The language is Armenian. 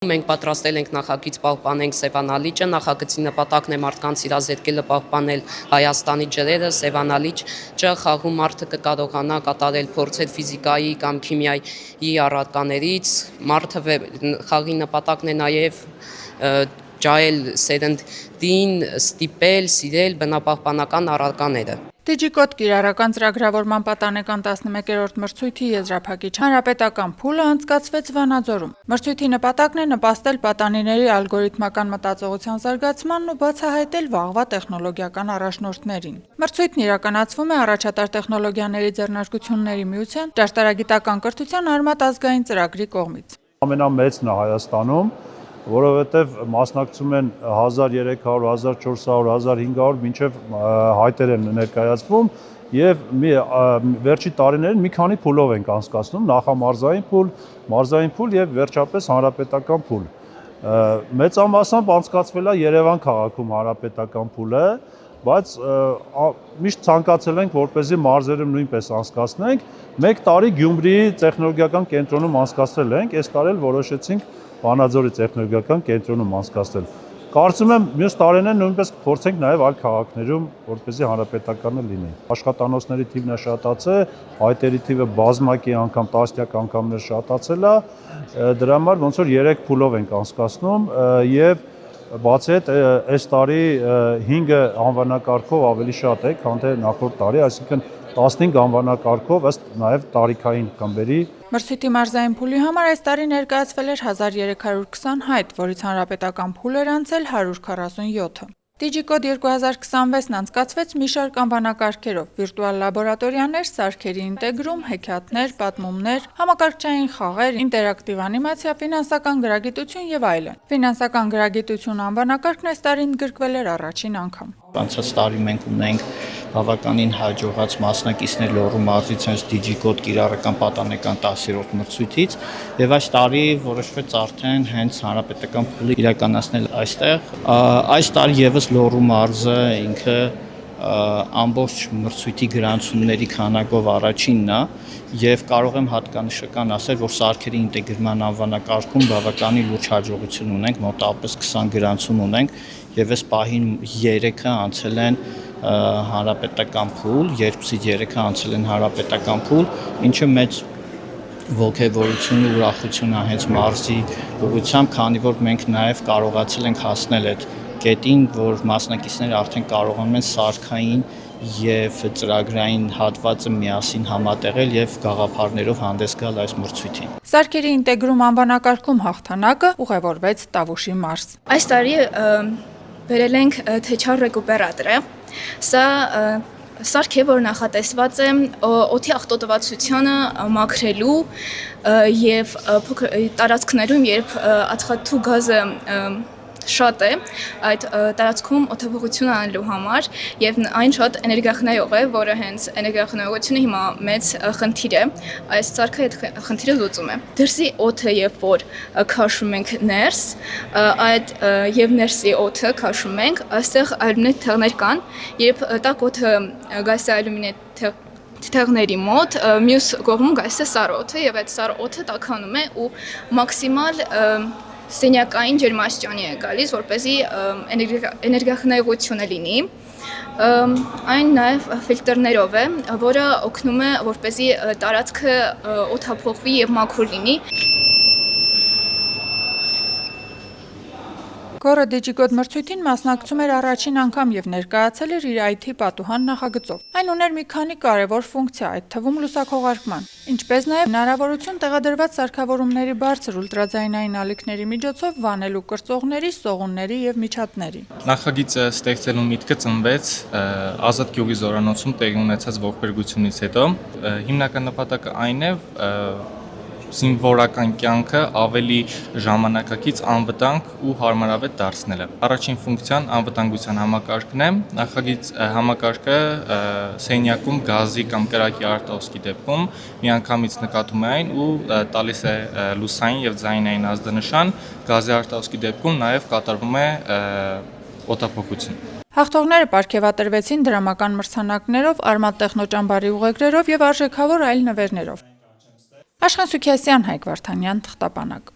Մենք պատրաստել ենք նախագիծ պահպանենք Սևանալիճը, նախագծի նպատակն է մարդկանց իրազեկելը պահպանել Հայաստանի ջրերը, Սևանալիճը խաղում մարդը կկարողանա կատարել փորձեր ֆիզիկայի կամ քիմիայի առարկաներից, մարդը խաղի նպատակն է նաև ջահել սերնդին, ստիպել, սիրել բնապահպանական առարկաները։ Digicode կիրառական ծրագրավորման պատանեկան 11-րդ մրցույթի եզրափակիչ հանրապետական փուլը անցկացվեց Վանաձորում։ Մրցույթի նպատակն է նպաստել պատանիների ալգորիթմական մտածողության զարգացմանն ու բացահայտել վաղվա տեխնոլոգիական առաջնորդներին։ Մրցույթն իրականացվում է առաջատար տեխնոլոգիաների ձեռնարկությունների միության ճարտարագիտական կրթության արմատ ազգային ծրագրի կողմից։ Ամենամեծն է Հայաստանում, որովհետև մասնակցում են 1300, 1400, 1500 մինչև հայտեր են ներկայացվում եւ վերջի տարիներին մի քանի փուլով ենք անցկացնում, նախամարզային փուլ եւ վերջապես հանրապետական փուլ։ Մեծամասամբ անցկացվել է Երևան քաղաքում հանրապետական փուլը, բայց միշտ ցանկացել ենք, որպեսզի մարզերում նույնպես անցկացնենք։ Մեկ տարի Գյումրիի տեխնոլոգիական կենտրոնում անցկացրել ենք, այս տարի որոշեցինք Վանաձորի տեխնոլոգիական կենտրոնում անցկացնել։ Կարծում եմ մյուս տարիներին նույնպես փորձենք նաև այլ քաղաքներում, որպեսզի հանրապետականը լինի։ Աշխատանոցների թիվն է շատացել, հայտերի թիվը բազմակի անգամ, տասնյակ անգամներ շատացել է, դրա համար ոնց որ 3 փուլով ենք անցկացնում եւ բացի այդ այս տարի 5 անվանակարգով ավելի շատ է, քան թե նախորդ տարի, այսինքն 15 անվանակարգով ըստ նաև տարիքային կամբերի։ Մրցույթի մարզային փուլի համար այս տարի ներկայացվել էր 1320 հայտ, որից հանրապետական փուլ էր անցել 147-ը։ Digicode 2026-ն անցկացվեց մի շարք անվանակարգերով՝ վիրտուալ լաբորատորիաներ, սարքերի ինտեգրում, հեքիաթներ, պատմումներ, համակարգչային խաղեր, ինտերակտիվ անիմացիա, ֆինանսական գրագիտություն եւ այլն։ Ֆինանսական գրագիտություն անվանակարգն այս տարի ընդգրկվել էր առաջին անգամ։ Անցած տարի մենք ունենք բավականին հաջողած մասնակիցներ Լոռու մարզից հենց Digicode կիրառական պատանեկան 10-րդ մրցույթից եւ այս տարի որոշվեց արդեն հենց հանրապետական փուլը իրականացնել այստեղ։ Այս տարի եւս Լոռու մարզը ինքը ամբողջ մրցույթի գրանցումների քանակով առաջինն է եւ կարող եմ հատկանշական ասել, որ սարքերի ինտեգրման անվանակարգում բավականին լուրջ հաջողություն ունենք, մոտավորապես 20 գրանցում ունենք եւ այս պահին 3-ը անցել են հանրապետական փուլ, 2-ից 3-ը անցել են հանրապետական փուլ, ինչը մեծ ողջավորություն ու ուրախություն է հենց մարզի ուղղությամբ, քանի որ մենք նաև կարողացել ենք հասնել այդ կետին, որ մասնակիցները արդեն կարողանում են սարքային եւ ծրագրային հատվածը միասին համատեղել եւ գաղափարներով հանդես գալ այս մրցույթին։ Սարքերի ինտեգրում անվանակարգում հաղթանակը ուղևորվեց Տավուշի մարզ։ Այս տարի բերել ենք Թեչար ռեկուպերատորը։ Սա սարք է, որ նախատեսված է օդի աղտոտվածությունը մաքրելու եւ տարածքներում, երբ ածխաթու գազը շատ է, այդ տարածքում օդափոխություն անելու համար եւ այն շատ էներգախնայող է, որը հենց էներգախնայողությունը հիմա մեծ խնդիր է, այս սարքը այդ խնդիրը լուծում է։ Դրսի օդը երբ որ քաշում ենք ներս, այդ եւ ներսի օդը քաշում ենք, այստեղ ալյումինե թեղներ կան, երբ տաք օդը գալիս է ալյումինե թեղների մոտ, մյուս կողմում գալիս է սառը օդը եւ այդ սառը օդը տաքանում է ու մաքսիմալ սենյակային ջերմաստիճանի է գալիս, որպեսզի էներգախնայողությունը լինի։ Այն նաև ֆիլտրներով է, որը օգնում է, որպեսզի տարածքը օդափոխվի եւ մաքուր լինի։ Գորը Digicode մրցույթին մասնակցում էր առաջին անգամ եւ ներկայացել էր իր IT պատուհան նախագծով։ Այն ուներ մի քանի կարևոր ֆունկցիա, այդ թվում լուսաքողարկման, ինչպես նաեւ հնարավորություն տեղադրված սարքավորումների բարձր ուլտրաձայնային ալիքների միջոցով վանելու կրծողների, սողունների եւ միջատների։ Նախագիծը ստեղծելու միտքը ծնվեց Ազատ գյուղի զորանոցում տեղի ունեցած ողբերգությունից հետո։ Հիմնական նպատակը այն է, զինվորական կյանքը ավելի ժամանակակից, անվտանգ ու հարմարավետ դարձնելը։ Առաջին ֆունկցիան անվտանգության համակարգն է։ Նախագիծ համակարգը սենյակում գազի կամ կրակի արտահոսքի դեպքում միանգամից նկատում է այն ու տալիս է լուսային եւ ձայնային ազդանշան, գազի արտահոսքի դեպքում նաեւ կատարվում է օդափոխություն։ Հաղթողները պարգևատրվեցին դրամական մրցանակներով, արմատ տեխնոճամբարի ուղեգրերով եւ արժեքավոր այլ նվերներով։ Աշխեն Սուքիասյան, Հայկ Վարդանյան, Թղթապանակ։